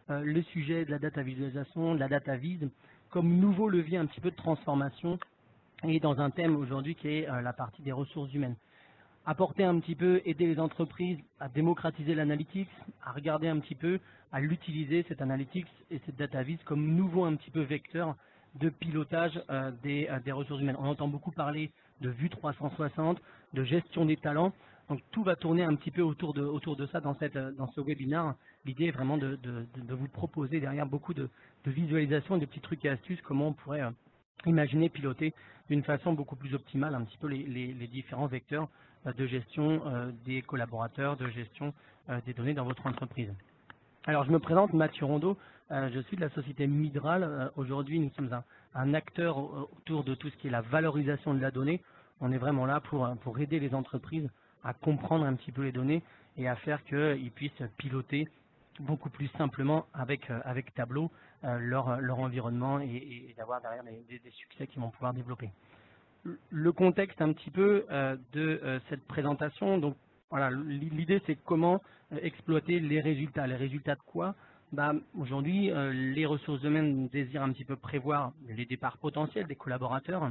le sujet de la data visualisation, de la data vise, comme nouveau levier un petit peu de transformation et dans un thème aujourd'hui qui est la partie des ressources humaines. Apporter un petit peu, aider les entreprises à démocratiser l'analytics, à regarder un petit peu, à l'utiliser, cette analytics et cette data vise comme nouveau un petit peu vecteur de pilotage des ressources humaines. On entend beaucoup parler de vue 360, de gestion des talents. Donc tout va tourner un petit peu autour de ça dans ce webinaire. L'idée est vraiment de vous proposer derrière beaucoup de visualisation et de petits trucs et astuces, comment on pourrait imaginer piloter d'une façon beaucoup plus optimale un petit peu les différents vecteurs de gestion des collaborateurs, de gestion des données dans votre entreprise. Alors je me présente, Mathieu Rondeau, je suis de la société Midral. Aujourd'hui nous sommes un acteur autour de tout ce qui est la valorisation de la donnée. On est vraiment là pour aider les entreprises à comprendre un petit peu les données et à faire qu'ils puissent piloter beaucoup plus simplement avec Tableau leur environnement et d'avoir derrière des succès qu'ils vont pouvoir développer. Le contexte un petit peu de cette présentation, donc voilà, l'idée c'est comment exploiter les résultats. Les résultats de quoi? Aujourd'hui, les ressources humaines désirent un petit peu prévoir les départs potentiels des collaborateurs,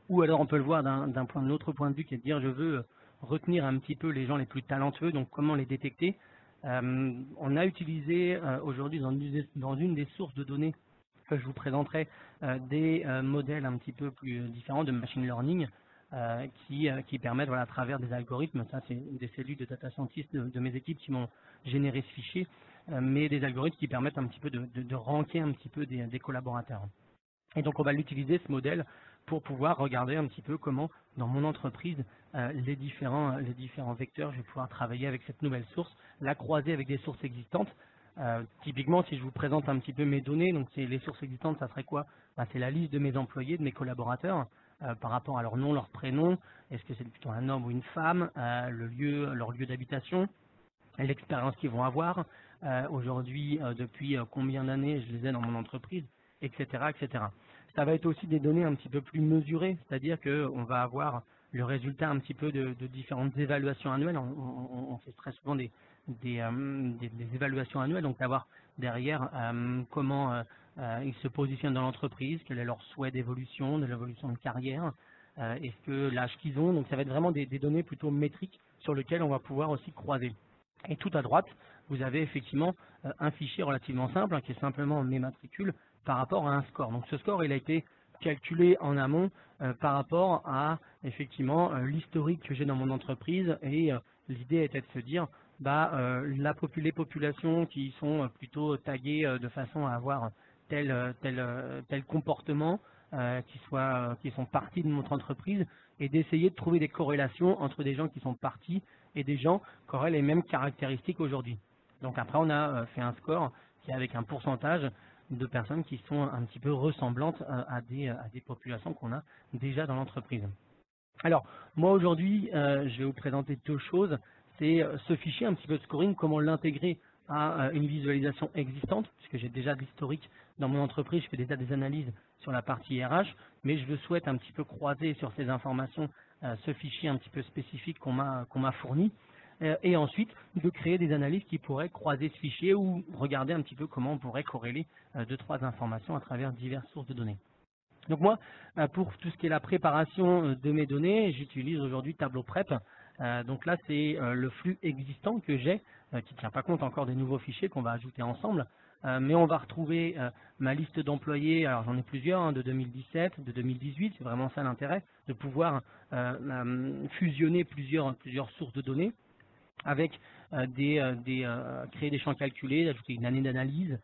ou alors on peut le voir d'un autre point de vue qui est de dire je veux retenir un petit peu les gens les plus talentueux, donc comment les détecter. On a utilisé aujourd'hui dans une des sources de données que je vous présenterai des modèles un petit peu plus différents de machine learning qui permettent, voilà, à travers des algorithmes, ça c'est des cellules de data scientists de mes équipes qui m'ont généré ce fichier, mais des algorithmes qui permettent un petit peu de ranker un petit peu des collaborateurs. Et donc on va l'utiliser ce modèle pour pouvoir regarder un petit peu comment dans mon entreprise les différents vecteurs, je vais pouvoir travailler avec cette nouvelle source, la croiser avec des sources existantes. Typiquement, si je vous présente un petit peu mes données, donc c'est les sources existantes, ça serait quoi? C'est la liste de mes employés, de mes collaborateurs, par rapport à leur nom, leur prénom, est-ce que c'est plutôt un homme ou une femme, leur lieu d'habitation, l'expérience qu'ils vont avoir, aujourd'hui, depuis combien d'années je les ai dans mon entreprise, etc., etc. Ça va être aussi des données un petit peu plus mesurées, c'est-à-dire qu'on va avoir le résultat un petit peu de différentes évaluations annuelles. On fait très souvent des évaluations annuelles, donc d'avoir derrière comment ils se positionnent dans l'entreprise, quel est leur souhait d'évolution, de l'évolution de carrière, est-ce que l'âge qu'ils ont. Donc ça va être vraiment des données plutôt métriques sur lesquelles on va pouvoir aussi croiser. Et tout à droite, vous avez effectivement un fichier relativement simple qui est simplement mes matricules par rapport à un score. Donc ce score, il a été calculé en amont par rapport à effectivement l'historique que j'ai dans mon entreprise et l'idée était de se dire les populations qui sont plutôt taguées de façon à avoir tel comportement qui sont partis de notre entreprise et d'essayer de trouver des corrélations entre des gens qui sont partis et des gens qui auraient les mêmes caractéristiques aujourd'hui. Donc après, on a fait un score qui est avec un pourcentage de personnes qui sont un petit peu ressemblantes à des populations qu'on a déjà dans l'entreprise. Alors, moi aujourd'hui, je vais vous présenter deux choses. C'est ce fichier, un petit peu de scoring, comment l'intégrer à une visualisation existante, puisque j'ai déjà de l'historique dans mon entreprise, je fais déjà des analyses sur la partie RH, mais je souhaite un petit peu croiser sur ces informations ce fichier un petit peu spécifique qu'on m'a fourni, et ensuite de créer des analyses qui pourraient croiser ce fichier ou regarder un petit peu comment on pourrait corréler deux, trois informations à travers diverses sources de données. Donc moi, pour tout ce qui est la préparation de mes données, j'utilise aujourd'hui Tableau Prep. Donc là, c'est le flux existant que j'ai, qui ne tient pas compte encore des nouveaux fichiers qu'on va ajouter ensemble. Mais on va retrouver ma liste d'employés, alors j'en ai plusieurs, de 2017, de 2018, c'est vraiment ça l'intérêt, de pouvoir fusionner plusieurs sources de données avec créer des champs calculés, ajouter une année d'analyse,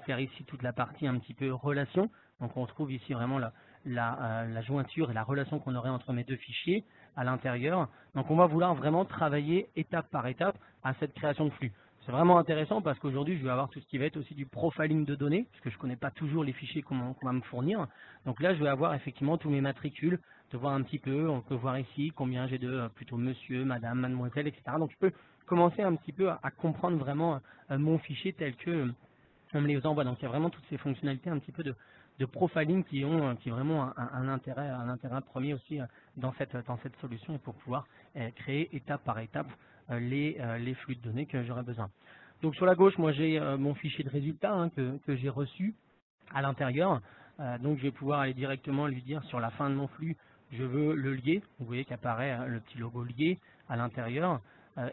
faire ici toute la partie un petit peu relation. Donc on retrouve ici vraiment la jointure et la relation qu'on aurait entre mes deux fichiers à l'intérieur. Donc on va vouloir vraiment travailler étape par étape à cette création de flux. C'est vraiment intéressant parce qu'aujourd'hui je vais avoir tout ce qui va être aussi du profiling de données, parce que je ne connais pas toujours les fichiers qu'on va me fournir. Donc là je vais avoir effectivement tous mes matricules, de voir un petit peu, on peut voir ici combien j'ai de plutôt monsieur, madame, mademoiselle, etc. Donc je peux commencer un petit peu à comprendre vraiment mon fichier tel que on me les envoie. Donc il y a vraiment toutes ces fonctionnalités un petit peu de profiling qui ont vraiment un intérêt premier aussi dans cette solution et pour pouvoir créer étape par étape les flux de données que j'aurai besoin. Donc sur la gauche, moi j'ai mon fichier de résultats que j'ai reçu à l'intérieur. Donc je vais pouvoir aller directement lui dire sur la fin de mon flux, je veux le lier. Vous voyez qu'apparaît le petit logo lié à l'intérieur.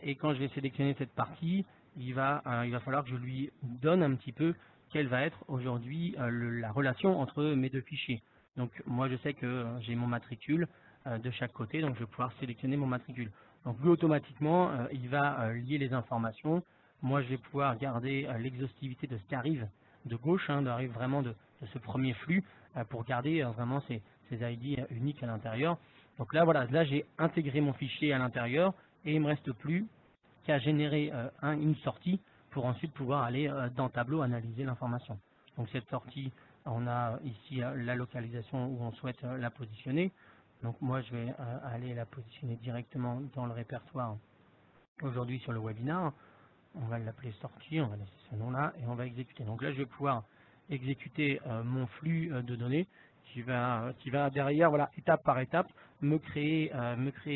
Et quand je vais sélectionner cette partie, il va falloir que je lui donne un petit peu quelle va être aujourd'hui la relation entre mes deux fichiers. Donc moi je sais que j'ai mon matricule de chaque côté, donc je vais pouvoir sélectionner mon matricule. Donc lui automatiquement, il va lier les informations. Moi je vais pouvoir garder l'exhaustivité de ce qui arrive de gauche, d'arrive vraiment de ce premier flux pour garder vraiment ces ID uniques à l'intérieur. Donc là voilà, là j'ai intégré mon fichier à l'intérieur et il ne me reste plus qu'à générer une sortie pour ensuite pouvoir aller dans Tableau analyser l'information. Donc cette sortie, on a ici la localisation où on souhaite la positionner. Donc moi je vais aller la positionner directement dans le répertoire aujourd'hui sur le webinar. On va l'appeler sortie, on va laisser ce nom-là et on va exécuter. Donc là, je vais pouvoir exécuter mon flux de données qui va derrière, voilà, étape par étape, me créer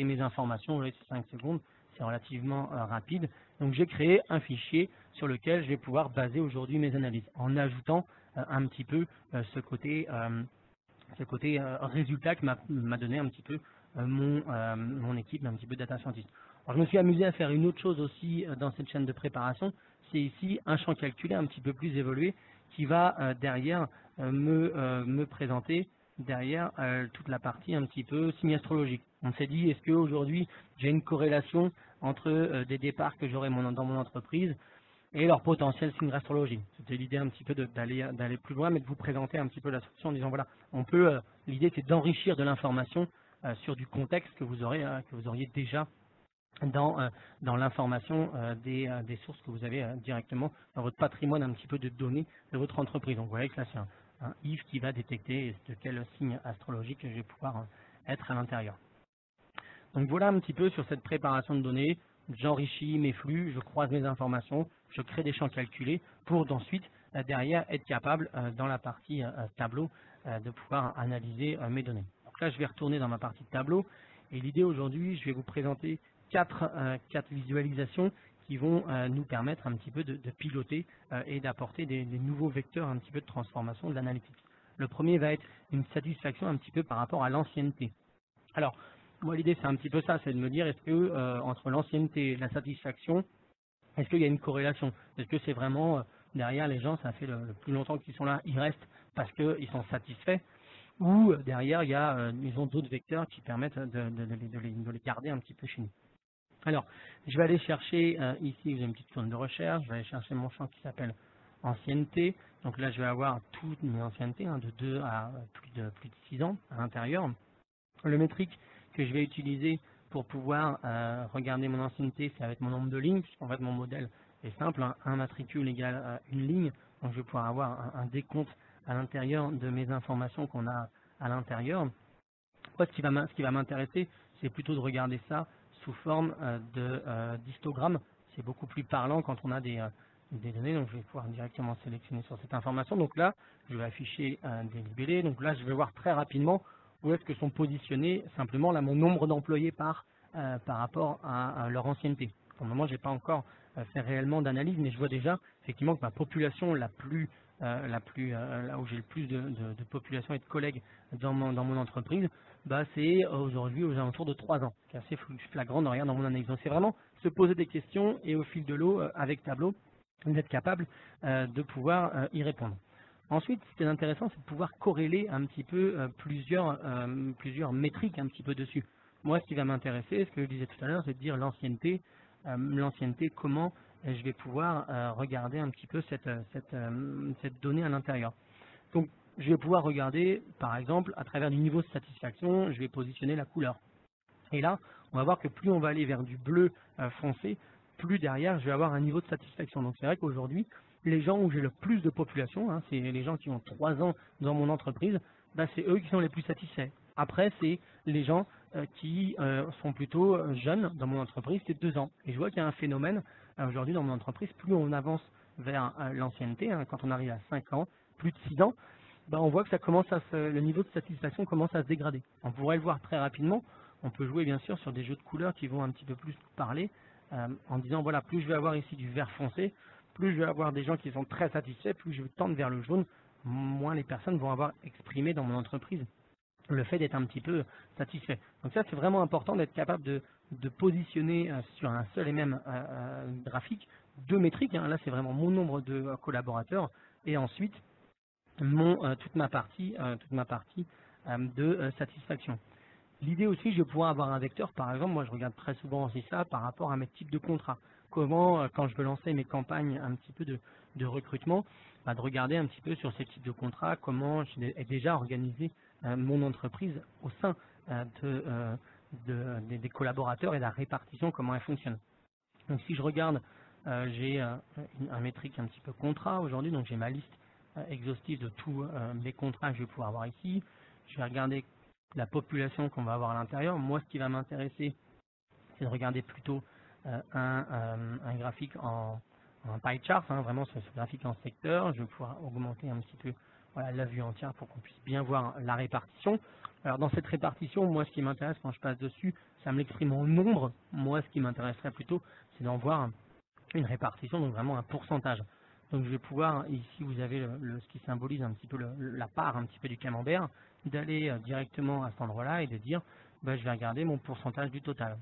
mes informations. Vous voyez, c'est 5 secondes, c'est relativement rapide. Donc j'ai créé un fichier sur lequel je vais pouvoir baser aujourd'hui mes analyses en ajoutant un petit peu ce côté résultat que m'a donné un petit peu mon équipe, un petit peu data scientist. Alors, je me suis amusé à faire une autre chose aussi dans cette chaîne de préparation, c'est ici un champ calculé un petit peu plus évolué qui va derrière me présenter derrière toute la partie un petit peu signe astrologique. On s'est dit, est-ce qu'aujourd'hui j'ai une corrélation entre des départs que j'aurai dans mon entreprise et leur potentiel signe astrologie. C'était l'idée un petit peu d'aller plus loin, mais de vous présenter un petit peu la solution en disant voilà, on peut, l'idée c'est d'enrichir de l'information sur du contexte que vous auriez déjà dans l'information des sources que vous avez directement dans votre patrimoine un petit peu de données de votre entreprise. Donc vous voyez que là c'est un if qui va détecter de quel signe astrologique je vais pouvoir être à l'intérieur. Donc voilà un petit peu sur cette préparation de données. J'enrichis mes flux, je croise mes informations, je crée des champs calculés pour d'ensuite derrière être capable dans la partie tableau de pouvoir analyser mes données. Donc là je vais retourner dans ma partie tableau et l'idée aujourd'hui je vais vous présenter quatre visualisations qui vont nous permettre un petit peu de piloter et d'apporter des nouveaux vecteurs un petit peu de transformation de l'analytique. Le premier va être une satisfaction un petit peu par rapport à l'ancienneté. Alors, moi l'idée c'est un petit peu ça, c'est de me dire est-ce que entre l'ancienneté et la satisfaction, est-ce qu'il y a une corrélation? Est-ce que c'est vraiment derrière les gens, ça fait le plus longtemps qu'ils sont là, ils restent parce qu'ils sont satisfaits, ou derrière ils ont d'autres vecteurs qui permettent de les garder un petit peu chez nous. Alors, je vais aller chercher ici, vous avez une petite zone de recherche, je vais aller chercher mon champ qui s'appelle ancienneté. Donc là, je vais avoir toutes mes anciennetés, de 2 à plus de 6 ans à l'intérieur. Le métrique que je vais utiliser pour pouvoir regarder mon ancienneté, c'est avec mon nombre de lignes, puisqu'en fait mon modèle est simple, un matricule égale une ligne, donc je vais pouvoir avoir un décompte à l'intérieur de mes informations qu'on a à l'intérieur. Moi, ce qui va m'intéresser, c'est plutôt de regarder ça sous forme d'histogramme. C'est beaucoup plus parlant quand on a des données, donc je vais pouvoir directement sélectionner sur cette information. Donc là, je vais afficher des libellés, donc là je vais voir très rapidement où est-ce que sont positionnés simplement là mon nombre d'employés par rapport à leur ancienneté. Pour le moment, je n'ai pas encore fait réellement d'analyse, mais je vois déjà effectivement que ma population là où j'ai le plus de population et de collègues dans mon entreprise, c'est aujourd'hui aux alentours de 3 ans. C'est assez flagrant dans mon analyse. Donc c'est vraiment se poser des questions et au fil de l'eau avec Tableau, d'être capable de pouvoir y répondre. Ensuite, ce qui est intéressant, c'est de pouvoir corréler un petit peu plusieurs métriques un petit peu dessus. Moi, ce qui va m'intéresser, ce que je disais tout à l'heure, c'est de dire l'ancienneté, comment je vais pouvoir regarder un petit peu cette donnée à l'intérieur. Donc, je vais pouvoir regarder, par exemple, à travers du niveau de satisfaction, je vais positionner la couleur. Et là, on va voir que plus on va aller vers du bleu foncé, plus derrière, je vais avoir un niveau de satisfaction. Donc, c'est vrai qu'aujourd'hui, les gens où j'ai le plus de population, c'est les gens qui ont 3 ans dans mon entreprise, c'est eux qui sont les plus satisfaits. Après, c'est les gens qui sont plutôt jeunes dans mon entreprise, c'est 2 ans. Et je vois qu'il y a un phénomène aujourd'hui dans mon entreprise, plus on avance vers l'ancienneté, quand on arrive à 5 ans, plus de 6 ans, on voit que le niveau de satisfaction commence à se dégrader. On pourrait le voir très rapidement. On peut jouer bien sûr sur des jeux de couleurs qui vont un petit peu plus parler en disant voilà, plus je vais avoir ici du vert foncé, plus je vais avoir des gens qui sont très satisfaits, plus je tendre vers le jaune, moins les personnes vont avoir exprimé dans mon entreprise le fait d'être un petit peu satisfait. Donc ça, c'est vraiment important d'être capable de positionner sur un seul et même graphique deux métriques. Hein. Là, c'est vraiment mon nombre de collaborateurs et ensuite toute ma partie de satisfaction. L'idée aussi, je vais pouvoir avoir un vecteur, par exemple, moi je regarde très souvent aussi ça par rapport à mes types de contrats. Comment, quand je veux lancer mes campagnes un petit peu de recrutement, de regarder un petit peu sur ces types de contrats, comment j'ai déjà organisé mon entreprise au sein des collaborateurs et la répartition, comment elle fonctionne. Donc si je regarde, j'ai un métrique un petit peu contrat aujourd'hui, donc j'ai ma liste exhaustive de tous mes contrats que je vais pouvoir avoir ici. Je vais regarder la population qu'on va avoir à l'intérieur. Moi, ce qui va m'intéresser, c'est de regarder plutôt un graphique en pie chart, hein, vraiment ce graphique en secteur. Je vais pouvoir augmenter un petit peu voilà, la vue entière pour qu'on puisse bien voir la répartition. Alors dans cette répartition, moi ce qui m'intéresse quand je passe dessus, ça me l'exprime en nombre. Moi ce qui m'intéresserait plutôt, c'est d'en voir une répartition, donc vraiment un pourcentage. Donc je vais pouvoir, ici vous avez ce qui symbolise un petit peu la part un petit peu du camembert, d'aller directement à cet endroit-là et de dire, je vais regarder mon pourcentage du total.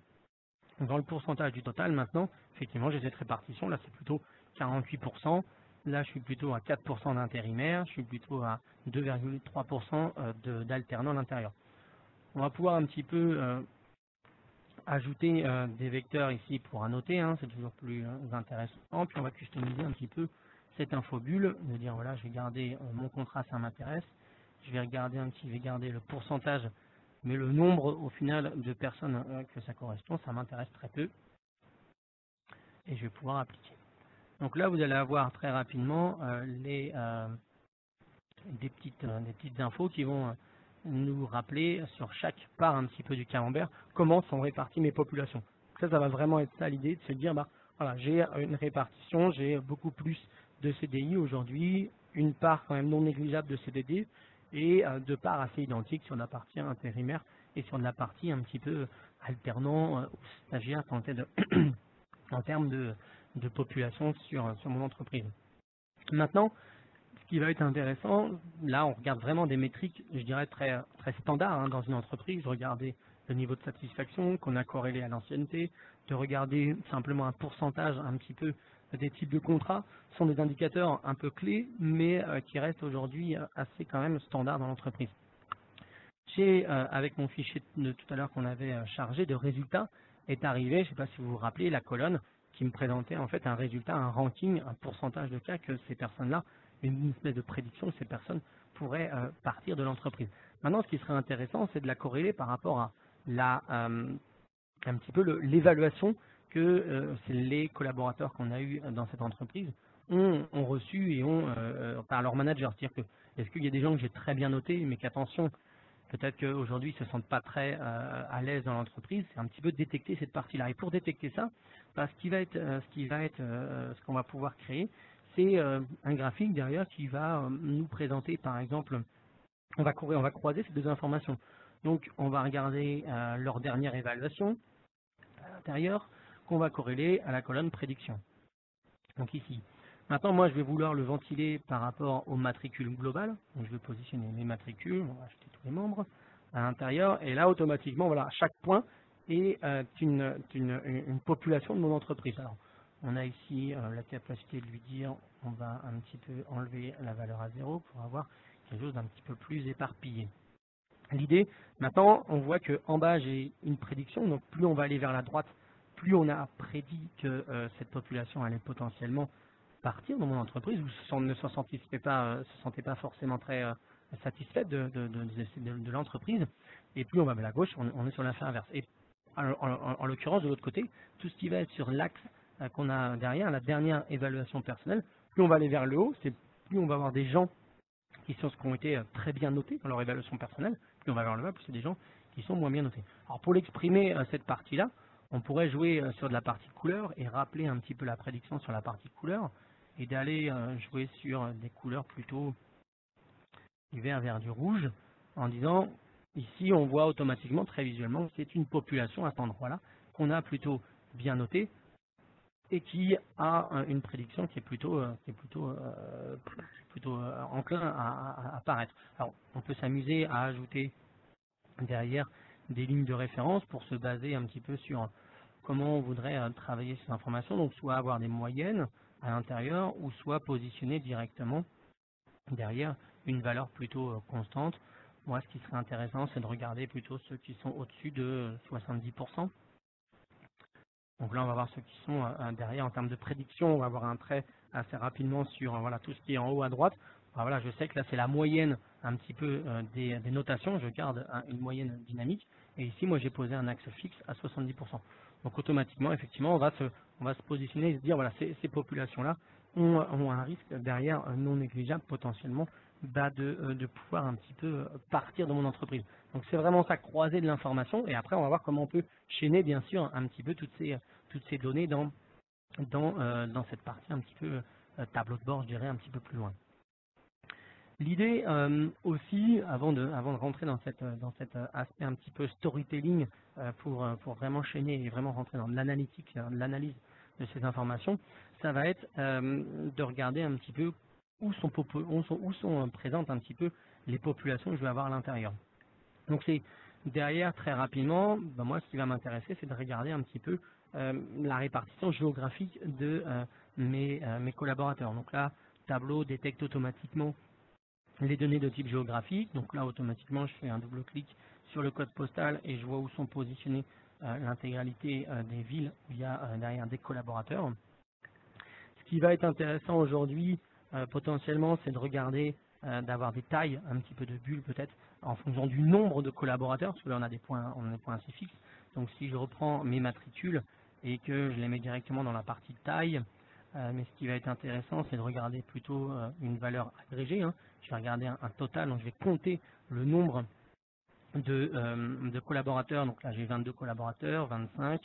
Donc dans le pourcentage du total, maintenant, effectivement, j'ai cette répartition. Là, c'est plutôt 48%. Là, je suis plutôt à 4% d'intérimaires. Je suis plutôt à 2,3% d'alternants à l'intérieur. On va pouvoir un petit peu ajouter des vecteurs ici pour annoter. Hein, c'est toujours plus intéressant. Puis on va customiser un petit peu cette infobulle. De dire, voilà, je vais garder mon contrat, ça m'intéresse. Je vais regarder je vais garder le pourcentage, mais le nombre au final de personnes que ça correspond, ça m'intéresse très peu. Et je vais pouvoir appliquer. Donc là, vous allez avoir très rapidement des petites infos qui vont nous rappeler sur chaque part un petit peu du camembert comment sont réparties mes populations. Ça va vraiment être ça l'idée de se dire, voilà, j'ai une répartition, j'ai beaucoup plus de CDI aujourd'hui, une part quand même non négligeable de CDD et deux parts assez identiques sur la partie intérimaire et sur la partie un petit peu alternant ou stagiaire en termes de population sur mon entreprise. Maintenant, ce qui va être intéressant, là on regarde vraiment des métriques, je dirais très standards hein, dans une entreprise, regarder le niveau de satisfaction qu'on a corrélé à l'ancienneté, de regarder simplement un pourcentage un petit peu des types de contrats, sont des indicateurs un peu clés, mais qui restent aujourd'hui assez quand même standards dans l'entreprise. Avec mon fichier de tout à l'heure qu'on avait chargé de résultats, est arrivé, je ne sais pas si vous vous rappelez, la colonne qui me présentait en fait un résultat, un ranking, un pourcentage de cas que ces personnes-là, une espèce de prédiction que ces personnes pourraient partir de l'entreprise. Maintenant, ce qui serait intéressant, c'est de la corréler par rapport à un petit peu l'évaluation que les collaborateurs qu'on a eu dans cette entreprise ont reçu et ont par leur manager. C'est-à-dire que est-ce qu'il y a des gens que j'ai très bien notés, mais qu'attention, peut-être qu'aujourd'hui ils ne se sentent pas très à l'aise dans l'entreprise, c'est un petit peu détecter cette partie-là. Et pour détecter ça, ce qu'on va pouvoir créer, c'est un graphique derrière qui va nous présenter, par exemple, on va croiser ces deux informations. Donc on va regarder leur dernière évaluation à l'intérieur, qu'on va corréler à la colonne prédiction. Donc ici. Maintenant, moi, je vais vouloir le ventiler par rapport aux matricules globales. Donc, je vais positionner mes matricules, on va ajouter tous les membres à l'intérieur. Et là, automatiquement, voilà, chaque point est une population de mon entreprise. Alors, on a ici la capacité de lui dire, on va un petit peu enlever la valeur à 0 pour avoir quelque chose d'un petit peu plus éparpillé. L'idée, maintenant, on voit qu'en bas, j'ai une prédiction. Donc, plus on va aller vers la droite, plus on a prédit que cette population allait potentiellement partir dans mon entreprise ou ne se sentait pas forcément très satisfaite de l'entreprise. Et plus on va vers la gauche, on est sur l'effet inverse. Et en l'occurrence, de l'autre côté, tout ce qui va être sur l'axe qu'on a derrière, la dernière évaluation personnelle, plus on va aller vers le haut, c'est plus on va avoir des gens qui ont été très bien notés dans leur évaluation personnelle, plus on va vers le bas, plus c'est des gens qui sont moins bien notés. Alors pour l'exprimer cette partie-là, on pourrait jouer sur de la partie couleur et rappeler un petit peu la prédiction sur la partie couleur et d'aller jouer sur des couleurs plutôt du vert vers du rouge en disant ici on voit automatiquement très visuellement que c'est une population à cet endroit-là qu'on a plutôt bien noté et qui a une prédiction qui est plutôt enclin à apparaître. Alors, on peut s'amuser à ajouter derrière des lignes de référence pour se baser un petit peu sur comment on voudrait travailler ces informations, donc soit avoir des moyennes à l'intérieur ou soit positionner directement derrière une valeur plutôt constante. Moi, ce qui serait intéressant, c'est de regarder plutôt ceux qui sont au-dessus de 70%. Donc là, on va voir ceux qui sont derrière en termes de prédiction. On va avoir un trait assez rapidement sur voilà, tout ce qui est en haut à droite. Alors voilà, je sais que là, c'est la moyenne un petit peu des notations. Je garde une moyenne dynamique. Et ici, moi, j'ai posé un axe fixe à 70%. Donc automatiquement, effectivement, on va se positionner et se dire, voilà, ces populations-là ont un risque derrière non négligeable potentiellement de pouvoir un petit peu partir de mon entreprise. Donc c'est vraiment ça, croiser de l'information. Et après, on va voir comment on peut chaîner, bien sûr, un petit peu toutes ces données dans cette partie un petit peu tableau de bord, je dirais, un petit peu plus loin. L'idée aussi, avant de rentrer dans cet aspect un petit peu storytelling pour vraiment chaîner et vraiment rentrer dans l'analytique, l'analyse de ces informations, ça va être de regarder un petit peu où sont présentes un petit peu les populations que je vais avoir à l'intérieur. Donc c'est derrière, très rapidement, ben moi ce qui va m'intéresser, c'est de regarder un petit peu la répartition géographique de mes collaborateurs. Donc là, Tableau détecte automatiquement les données de type géographique. Donc là, automatiquement, je fais un double-clic sur le code postal et je vois où sont positionnés l'intégralité des villes où il y a derrière des collaborateurs. Ce qui va être intéressant aujourd'hui, potentiellement, c'est de regarder, d'avoir des tailles, un petit peu de bulles peut-être, en fonction du nombre de collaborateurs, parce que là, on a des points assez fixes. Donc si je reprends mes matricules et que je les mets directement dans la partie taille, mais ce qui va être intéressant, c'est de regarder plutôt une valeur agrégée. Je vais regarder un total, donc je vais compter le nombre de collaborateurs. Donc là, j'ai 22 collaborateurs, 25,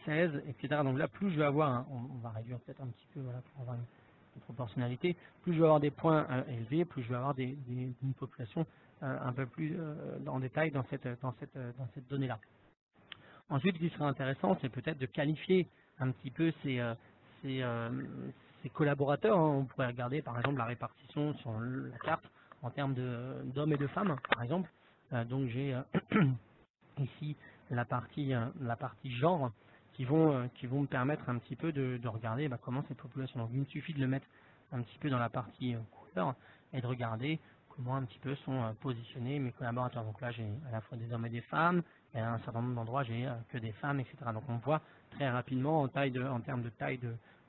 16, etc. Donc là, plus je vais avoir, on va réduire peut-être un petit peu voilà, pour avoir une proportionnalité, plus je vais avoir des points élevés, plus je vais avoir une population un peu plus en détail dans cette donnée-là. Ensuite, ce qui serait intéressant, c'est peut-être de qualifier un petit peu ces, collaborateurs. On pourrait regarder par exemple la répartition sur la carte en termes d'hommes et de femmes, par exemple. Donc j'ai ici la partie genre qui vont me permettre un petit peu de regarder comment ces populations. Donc il me suffit de le mettre un petit peu dans la partie couleur et de regarder comment un petit peu sont positionnés mes collaborateurs. Donc là j'ai à la fois des hommes et des femmes, et à un certain nombre d'endroits j'ai que des femmes, etc. Donc on voit très rapidement en termes de taille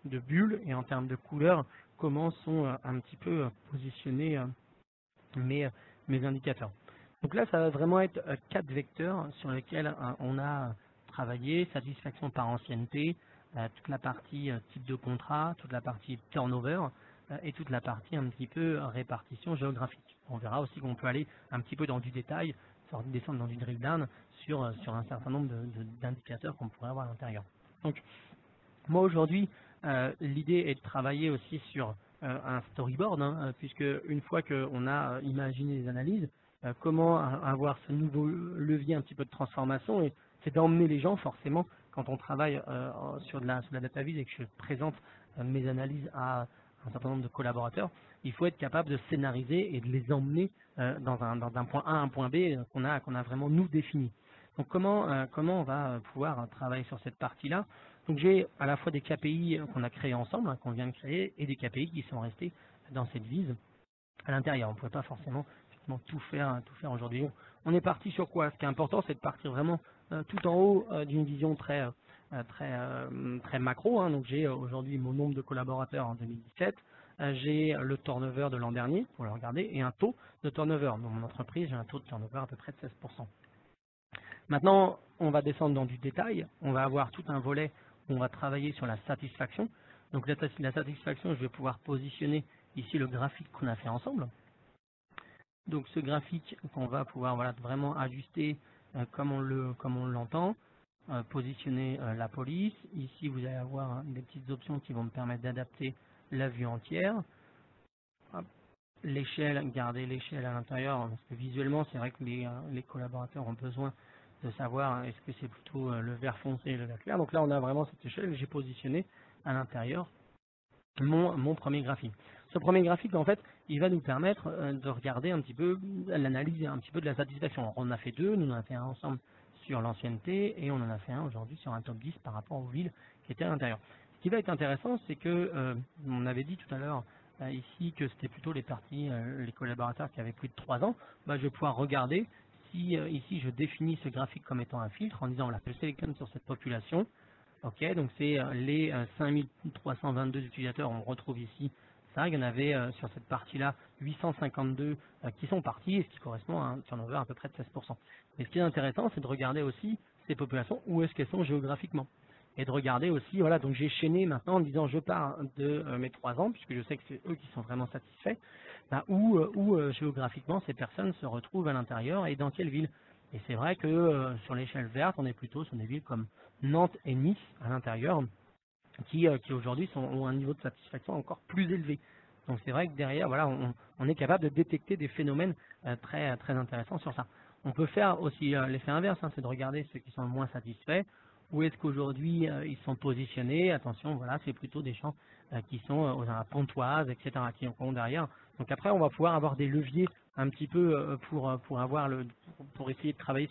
de bulles et en termes de couleur comment sont un petit peu positionnés mes indicateurs. Donc là, ça va vraiment être 4 vecteurs sur lesquels on a travaillé: satisfaction par ancienneté, toute la partie type de contrat, toute la partie turnover et toute la partie un petit peu répartition géographique. On verra aussi qu'on peut aller un petit peu dans du détail, descendre dans du drill down sur un certain nombre d'indicateurs qu'on pourrait avoir à l'intérieur. Donc moi aujourd'hui, l'idée est de travailler aussi sur un storyboard, puisque une fois qu'on a imaginé les analyses, comment avoir ce nouveau levier un petit peu de transformation, et c'est d'emmener les gens forcément quand on travaille sur la data viz et que je présente mes analyses à un certain nombre de collaborateurs, il faut être capable de scénariser et de les emmener dans un point A à un point B qu'on a vraiment nous défini. Donc comment on va pouvoir travailler sur cette partie-là? Donc j'ai à la fois des KPI qu'on a créés ensemble, qu'on vient de créer, et des KPI qui sont restés dans cette vise à l'intérieur. On ne pourrait pas forcément tout faire aujourd'hui. On est parti sur quoi? Ce qui est important, c'est de partir vraiment tout en haut d'une vision très macro. Donc j'ai aujourd'hui mon nombre de collaborateurs en 2017, j'ai le turnover de l'an dernier, pour le regarder, et un taux de turnover. Dans mon entreprise, j'ai un taux de turnover à peu près de 16%. Maintenant, on va descendre dans du détail. On va avoir tout un volet où on va travailler sur la satisfaction. Donc la satisfaction, je vais pouvoir positionner ici le graphique qu'on a fait ensemble. Donc ce graphique qu'on va pouvoir vraiment ajuster comme on l'entend, positionner la police. Ici, vous allez avoir des petites options qui vont me permettre d'adapter la vue entière. L'échelle, garder l'échelle à l'intérieur, parce que visuellement, c'est vrai que les collaborateurs ont besoin de savoir est-ce que c'est plutôt le vert foncé et le vert clair. Donc là, on a vraiment cette échelle, j'ai positionné à l'intérieur mon premier graphique. Ce premier graphique, en fait, il va nous permettre de regarder un petit peu l'analyse un petit peu de la satisfaction. Alors, on en a fait deux, nous on en a fait un ensemble sur l'ancienneté et on en a fait un aujourd'hui sur un top 10 par rapport aux villes qui étaient à l'intérieur. Ce qui va être intéressant, c'est que, on avait dit tout à l'heure ici que c'était plutôt les parties, les collaborateurs qui avaient plus de 3 ans. Bah, je vais pouvoir regarder si ici je définis ce graphique comme étant un filtre en disant voilà, je sélectionne sur cette population. Ok, donc c'est les 5322 utilisateurs, on retrouve ici ça, il y en avait sur cette partie-là 852 qui sont partis, ce qui correspond à un turnover à peu près de 16%. Mais ce qui est intéressant, c'est de regarder aussi ces populations, où est-ce qu'elles sont géographiquement. Et de regarder aussi, voilà, donc j'ai chaîné maintenant en disant je pars de mes 3 ans, puisque je sais que c'est eux qui sont vraiment satisfaits, bah, où géographiquement ces personnes se retrouvent à l'intérieur et dans quelle ville. Et c'est vrai que sur l'échelle verte, on est plutôt sur des villes comme Nantes et Nice à l'intérieur, qui aujourd'hui ont un niveau de satisfaction encore plus élevé. Donc c'est vrai que derrière, voilà, on est capable de détecter des phénomènes très intéressants sur ça. On peut faire aussi l'effet inverse, hein, c'est de regarder ceux qui sont le moins satisfaits, où est-ce qu'aujourd'hui ils sont positionnés. Attention, voilà, c'est plutôt des champs qui sont à Pontoise, etc., qui ont derrière. Donc après, on va pouvoir avoir des leviers un petit peu pour essayer de travailler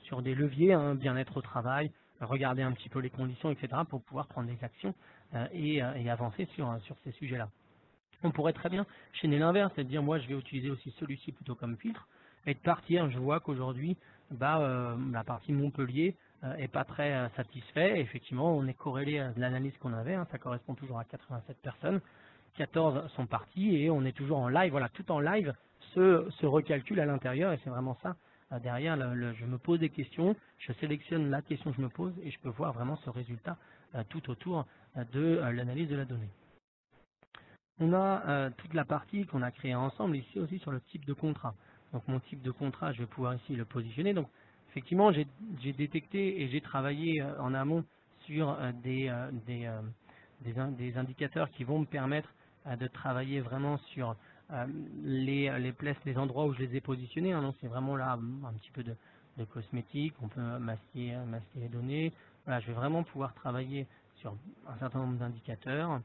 sur des leviers, hein, bien-être au travail, regarder un petit peu les conditions, etc., pour pouvoir prendre des actions et avancer sur ces sujets-là. On pourrait très bien chaîner l'inverse, c'est-à-dire moi je vais utiliser aussi celui-ci plutôt comme filtre, et de partir, je vois qu'aujourd'hui, la partie Montpellier est pas très satisfait. Effectivement, on est corrélé à l'analyse qu'on avait, hein, ça correspond toujours à 87 personnes, 14 sont partis et on est toujours en live, voilà, tout en live se recalcule à l'intérieur et c'est vraiment ça. Derrière, je me pose des questions, je sélectionne la question que je me pose et je peux voir vraiment ce résultat tout autour de l'analyse de la donnée. On a toute la partie qu'on a créée ensemble ici aussi sur le type de contrat. Donc mon type de contrat, je vais pouvoir ici le positionner. Donc effectivement, j'ai détecté et j'ai travaillé en amont sur des indicateurs qui vont me permettre de travailler vraiment sur les places, les endroits où je les ai positionnés. Hein. Donc c'est vraiment là un petit peu de cosmétique, on peut masquer les données. Voilà, je vais vraiment pouvoir travailler sur un certain nombre d'indicateurs.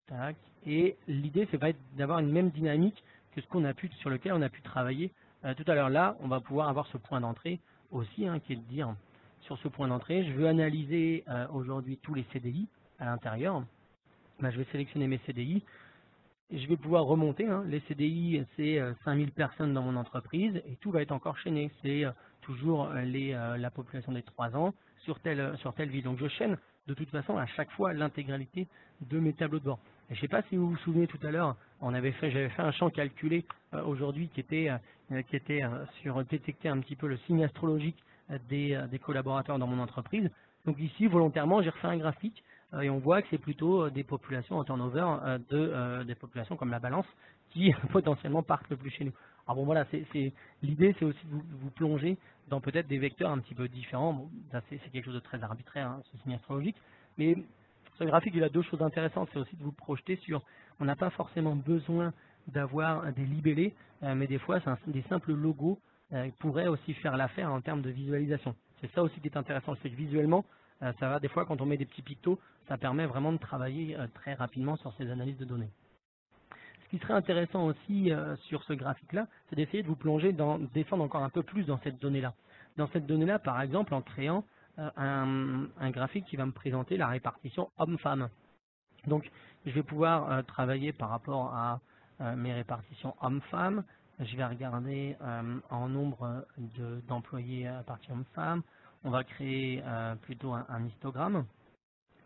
Tac. Et l'idée, c'est d'avoir une même dynamique que sur lequel on a pu travailler tout à l'heure. Là, on va pouvoir avoir ce point d'entrée aussi, hein, qui est de dire, sur ce point d'entrée, je veux analyser aujourd'hui tous les CDI à l'intérieur. Ben, je vais sélectionner mes CDI et je vais pouvoir remonter. Hein. Les CDI, c'est 5000 personnes dans mon entreprise et tout va être encore chaîné. C'est toujours la population des 3 ans sur telle ville. Donc je chaîne de toute façon à chaque fois l'intégralité de mes tableaux de bord. Et je ne sais pas si vous vous souvenez tout à l'heure, j'avais fait un champ calculé aujourd'hui qui était sur détecter un petit peu le signe astrologique des collaborateurs dans mon entreprise. Donc ici, volontairement, j'ai refait un graphique et on voit que c'est plutôt des populations en turnover des populations comme la balance qui potentiellement partent le plus chez nous. Alors bon voilà, l'idée c'est aussi de vous plonger dans peut-être des vecteurs un petit peu différents. Bon, ça c'est quelque chose de très arbitraire, hein, ce signe astrologique, mais ce graphique il a deux choses intéressantes, c'est aussi de vous projeter sur, on n'a pas forcément besoin d'avoir des libellés, mais des fois des simples logos pourraient aussi faire l'affaire en termes de visualisation. C'est ça aussi qui est intéressant, c'est que visuellement, ça va des fois quand on met des petits pictos, ça permet vraiment de travailler très rapidement sur ces analyses de données. Ce qui serait intéressant aussi sur ce graphique-là, c'est d'essayer de vous plonger défendre encore un peu plus dans cette donnée-là. Dans cette donnée-là, par exemple, en créant un graphique qui va me présenter la répartition homme-femme. Donc, je vais pouvoir travailler par rapport à mes répartitions hommes-femmes. Je vais regarder en nombre d'employés à partir homme-femme. On va créer plutôt un histogramme.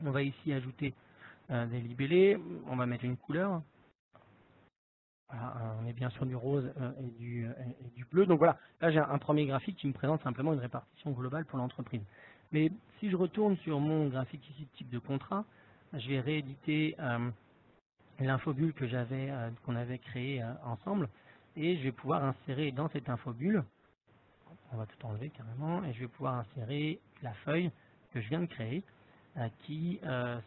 On va ici ajouter des libellés. On va mettre une couleur. Voilà, on est bien sur du rose et du bleu. Donc voilà, là j'ai un premier graphique qui me présente simplement une répartition globale pour l'entreprise. Mais si je retourne sur mon graphique ici de type de contrat, je vais rééditer l'infobulle qu'on avait créé ensemble et je vais pouvoir insérer dans cette infobulle, on va tout enlever carrément, et je vais pouvoir insérer la feuille que je viens de créer qui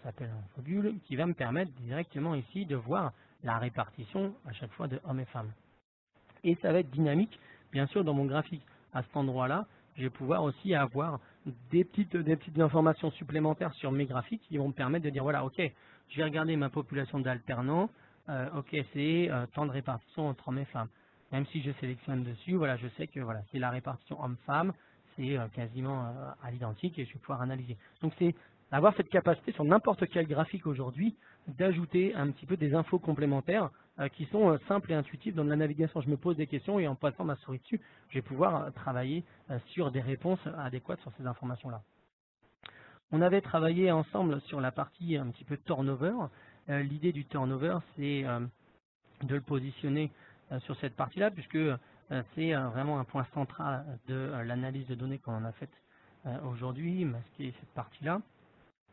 s'appelle infobulle, qui va me permettre directement ici de voir la répartition à chaque fois de hommes et femmes. Et ça va être dynamique, bien sûr, dans mon graphique. à cet endroit-là, je vais pouvoir aussi avoir des petites informations supplémentaires sur mes graphiques qui vont me permettre de dire, voilà, ok, je vais regarder ma population d'alternants, ok, c'est tant de répartition entre hommes et femmes. Même si je sélectionne dessus, voilà, je sais que voilà, c'est la répartition homme-femme, c'est quasiment à l'identique et je vais pouvoir analyser. Donc c'est avoir cette capacité sur n'importe quel graphique aujourd'hui d'ajouter un petit peu des infos complémentaires qui sont simples et intuitives dans la navigation. Je me pose des questions et en passant ma souris dessus, je vais pouvoir travailler sur des réponses adéquates sur ces informations-là. On avait travaillé ensemble sur la partie un petit peu turnover. L'idée du turnover, c'est de le positionner sur cette partie-là, puisque c'est vraiment un point central de l'analyse de données qu'on en a faite aujourd'hui, masquer cette partie-là.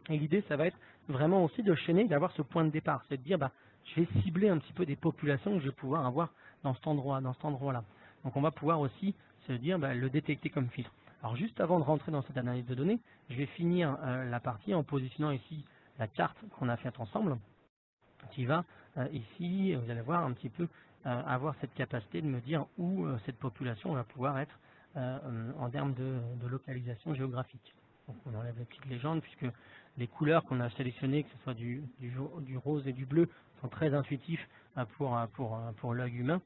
Et l'idée, ça va être vraiment aussi de chaîner, d'avoir ce point de départ, c'est de dire, bah, je vais cibler un petit peu des populations que je vais pouvoir avoir dans cet endroit-là. Donc on va pouvoir aussi se dire, bah, le détecter comme filtre. Alors juste avant de rentrer dans cette analyse de données, je vais finir la partie en positionnant ici la carte qu'on a faite ensemble, qui va ici, vous allez voir un petit peu, avoir cette capacité de me dire où cette population va pouvoir être en termes de localisation géographique. Donc on enlève les petites légendes puisque les couleurs qu'on a sélectionnées, que ce soit du rose et du bleu, sont très intuitifs pour l'œil humain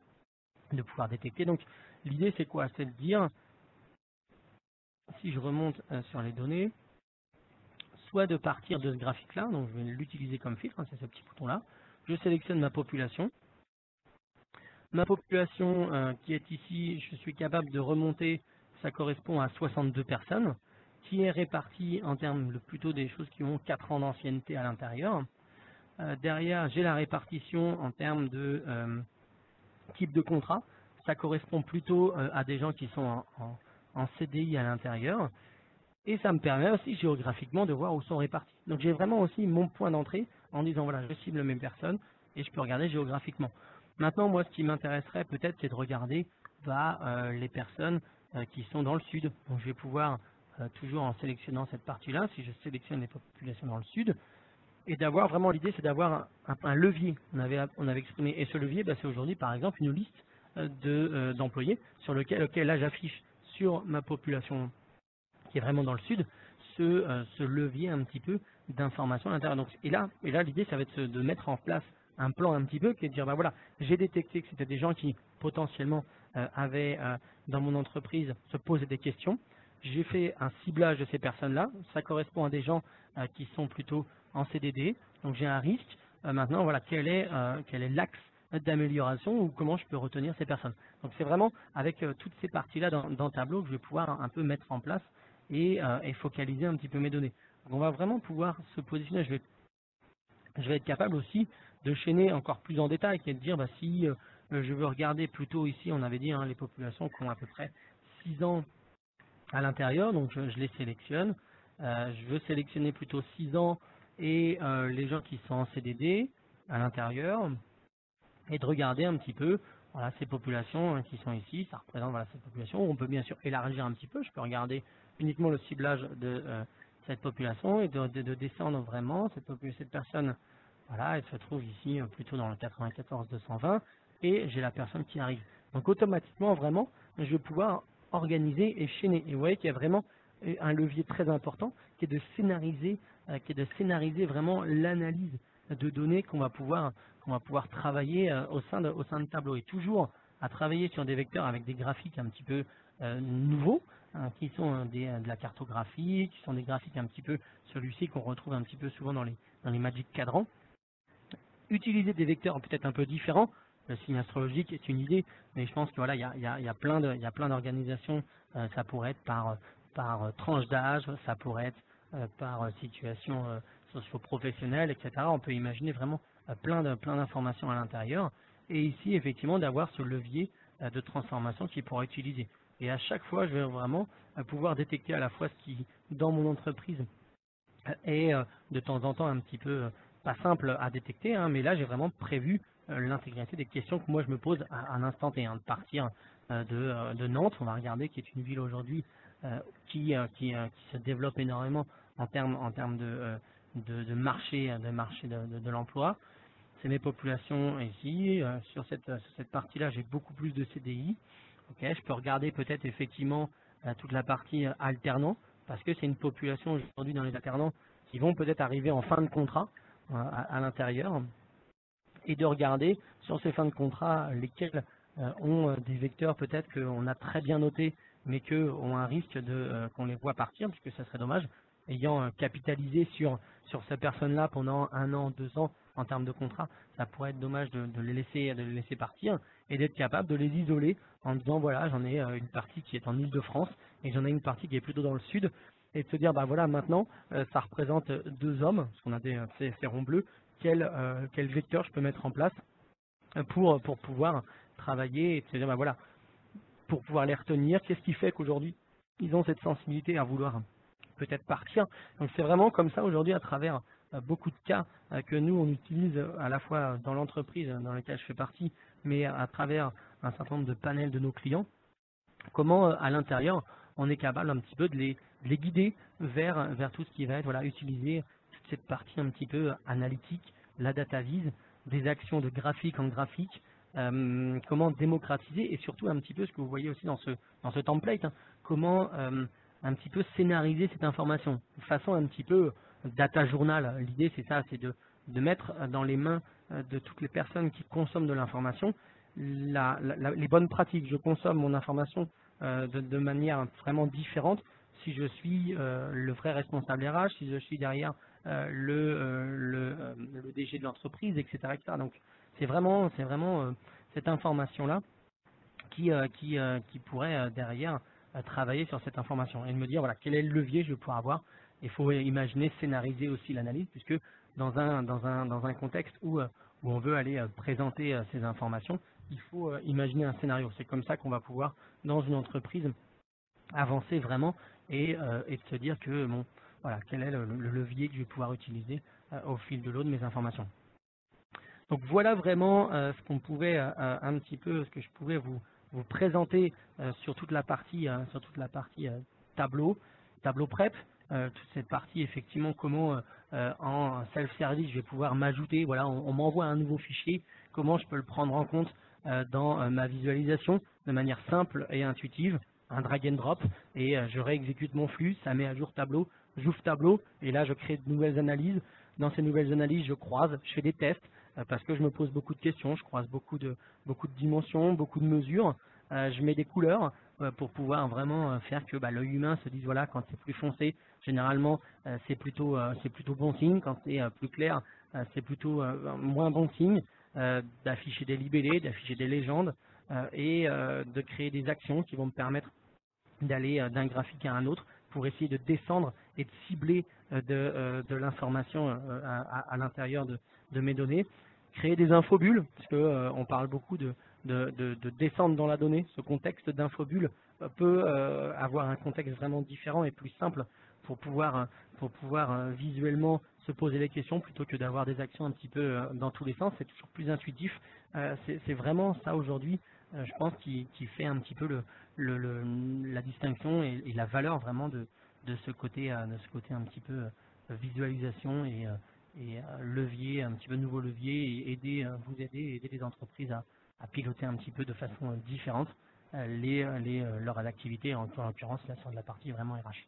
de pouvoir détecter. Donc l'idée c'est quoi? C'est de dire, si je remonte sur les données, soit de partir de ce graphique-là, donc je vais l'utiliser comme filtre, hein, c'est ce petit bouton-là, je sélectionne ma population. Ma population qui est ici, je suis capable de remonter, ça correspond à 62 personnes, qui est répartie en termes plutôt des choses qui ont 4 ans d'ancienneté à l'intérieur. Derrière, j'ai la répartition en termes de type de contrat. Ça correspond plutôt à des gens qui sont en CDI à l'intérieur. Et ça me permet aussi géographiquement de voir où sont répartis. Donc j'ai vraiment aussi mon point d'entrée en disant voilà, je cible mes personnes et je peux regarder géographiquement. Maintenant, moi, ce qui m'intéresserait peut-être, c'est de regarder les personnes qui sont dans le sud. Donc je vais pouvoir, toujours en sélectionnant cette partie-là, si je sélectionne les populations dans le sud, et d'avoir vraiment l'idée, c'est d'avoir un levier. On avait exprimé, et ce levier, c'est aujourd'hui, par exemple, une liste d'employés sur lequel, là, j'affiche sur ma population qui est vraiment dans le sud, ce levier un petit peu d'information à l'intérieur. Et là, l'idée, ça va être de mettre en place un plan un petit peu qui est de dire, bah voilà, j'ai détecté que c'était des gens qui potentiellement avaient dans mon entreprise se posaient des questions. J'ai fait un ciblage de ces personnes-là. Ça correspond à des gens qui sont plutôt en CDD. Donc j'ai un risque. Maintenant, voilà, quel est l'axe d'amélioration ou comment je peux retenir ces personnes. Donc c'est vraiment avec toutes ces parties-là dans le tableau que je vais pouvoir un peu mettre en place et focaliser un petit peu mes données. Donc on va vraiment pouvoir se positionner. Je vais être capable aussi de chaîner encore plus en détail, qui est de dire si je veux regarder plutôt ici, on avait dit les populations qui ont à peu près 6 ans à l'intérieur, donc je les sélectionne. Je veux sélectionner plutôt 6 ans et les gens qui sont en CDD à l'intérieur et de regarder un petit peu voilà, ces populations qui sont ici, ça représente voilà, cette population. On peut bien sûr élargir un petit peu, je peux regarder uniquement le ciblage de cette population et de descendre vraiment. Cette personne, voilà, elle se trouve ici plutôt dans le 94-220 et j'ai la personne qui arrive. Donc automatiquement, vraiment, je vais pouvoir organiser et chaîner. Et vous voyez qu'il y a vraiment un levier très important qui est de scénariser vraiment l'analyse de données qu'on va pouvoir travailler au sein de tableau et toujours à travailler sur des vecteurs avec des graphiques un petit peu nouveaux qui sont de la cartographie, qui sont des graphiques un petit peu celui-ci qu'on retrouve un petit peu souvent dans les Magic Cadrans. Utiliser des vecteurs peut-être un peu différents. Le signe astrologique est une idée, mais je pense que voilà, il y a plein d'organisations. Ça pourrait être par tranche d'âge, ça pourrait être par situation socio-professionnelle, etc. On peut imaginer vraiment plein d'informations à l'intérieur. Et ici, effectivement, d'avoir ce levier de transformation qui pourra utiliser. Et à chaque fois, je vais vraiment pouvoir détecter à la fois ce qui, dans mon entreprise, est de temps en temps un petit peu pas simple à détecter, mais là, j'ai vraiment prévu l'intégralité des questions que moi, je me pose à un instant T, de partir de Nantes, on va regarder, qui est une ville aujourd'hui qui se développe énormément en termes de marché de l'emploi. C'est mes populations ici. Sur cette partie-là, j'ai beaucoup plus de CDI. Ok, je peux regarder peut-être effectivement toute la partie alternant, parce que c'est une population aujourd'hui dans les alternants qui vont peut-être arriver en fin de contrat à l'intérieur, et de regarder sur ces fins de contrat lesquels ont des vecteurs peut-être qu'on a très bien notés, mais qui ont un risque de qu'on les voit partir, puisque ça serait dommage, ayant capitalisé sur ces personnes-là pendant 1 an, 2 ans en termes de contrat, ça pourrait être dommage de les laisser partir et d'être capable de les isoler en disant voilà, j'en ai une partie qui est en Île-de-France et j'en ai une partie qui est plutôt dans le sud, et de se dire bah voilà, maintenant ça représente 2 hommes, parce qu'on a ces ronds bleus, quel vecteur je peux mettre en place pour pouvoir travailler et de se dire bah voilà, pour pouvoir les retenir, qu'est-ce qui fait qu'aujourd'hui ils ont cette sensibilité à vouloir peut-être partir. Donc c'est vraiment comme ça aujourd'hui à travers beaucoup de cas que nous on utilise à la fois dans l'entreprise dans laquelle je fais partie, mais à travers un certain nombre de panels de nos clients, comment à l'intérieur on est capable un petit peu de les guider vers tout ce qui va être voilà, utiliser toute cette partie un petit peu analytique, la data vise, des actions de graphique en graphique, comment démocratiser et surtout un petit peu ce que vous voyez aussi dans ce template, hein, comment un petit peu scénariser cette information de façon un petit peu data journal. L'idée c'est ça, c'est de mettre dans les mains de toutes les personnes qui consomment de l'information les bonnes pratiques. Je consomme mon information de manière vraiment différente si je suis le vrai responsable RH, si je suis derrière le DG de l'entreprise, etc., etc. Donc c'est vraiment cette information-là qui pourrait derrière travailler sur cette information et de me dire voilà quel est le levier que je vais pouvoir avoir. Il faut imaginer scénariser aussi l'analyse, puisque dans un contexte où on veut aller présenter ces informations, il faut imaginer un scénario. C'est comme ça qu'on va pouvoir, dans une entreprise, avancer vraiment et de se dire que bon, voilà, quel est le levier que je vais pouvoir utiliser au fil de l'eau de mes informations. Donc voilà vraiment ce qu'on pouvait un petit peu, ce que je pouvais vous présenter sur toute la partie, tableau prep, toute cette partie effectivement comment en self-service je vais pouvoir m'ajouter. Voilà, on m'envoie un nouveau fichier, comment je peux le prendre en compte dans ma visualisation de manière simple et intuitive, un drag and drop et je réexécute mon flux, ça met à jour tableau, j'ouvre tableau et là je crée de nouvelles analyses. Dans ces nouvelles analyses, je croise, je fais des tests parce que je me pose beaucoup de questions, je croise beaucoup de dimensions, beaucoup de mesures, je mets des couleurs pour pouvoir vraiment faire que l'œil humain se dise voilà, quand c'est plus foncé, généralement c'est plutôt bon signe, quand c'est plus clair, c'est plutôt moins bon signe, d'afficher des libellés, d'afficher des légendes et de créer des actions qui vont me permettre d'aller d'un graphique à un autre pour essayer de descendre et de cibler de l'information à l'intérieur de mes données. Créer des infobulles, parce qu'on parle beaucoup de descendre dans la donnée. Ce contexte d'infobulles peut avoir un contexte vraiment différent et plus simple pour pouvoir visuellement se poser les questions plutôt que d'avoir des actions un petit peu dans tous les sens. C'est toujours plus intuitif. C'est vraiment ça aujourd'hui, je pense, qui fait un petit peu la distinction et la valeur vraiment de ce côté un petit peu visualisation et levier, un petit peu nouveau levier et aider les entreprises à piloter un petit peu de façon différente leur activité, en l'occurrence là sur la partie vraiment RH.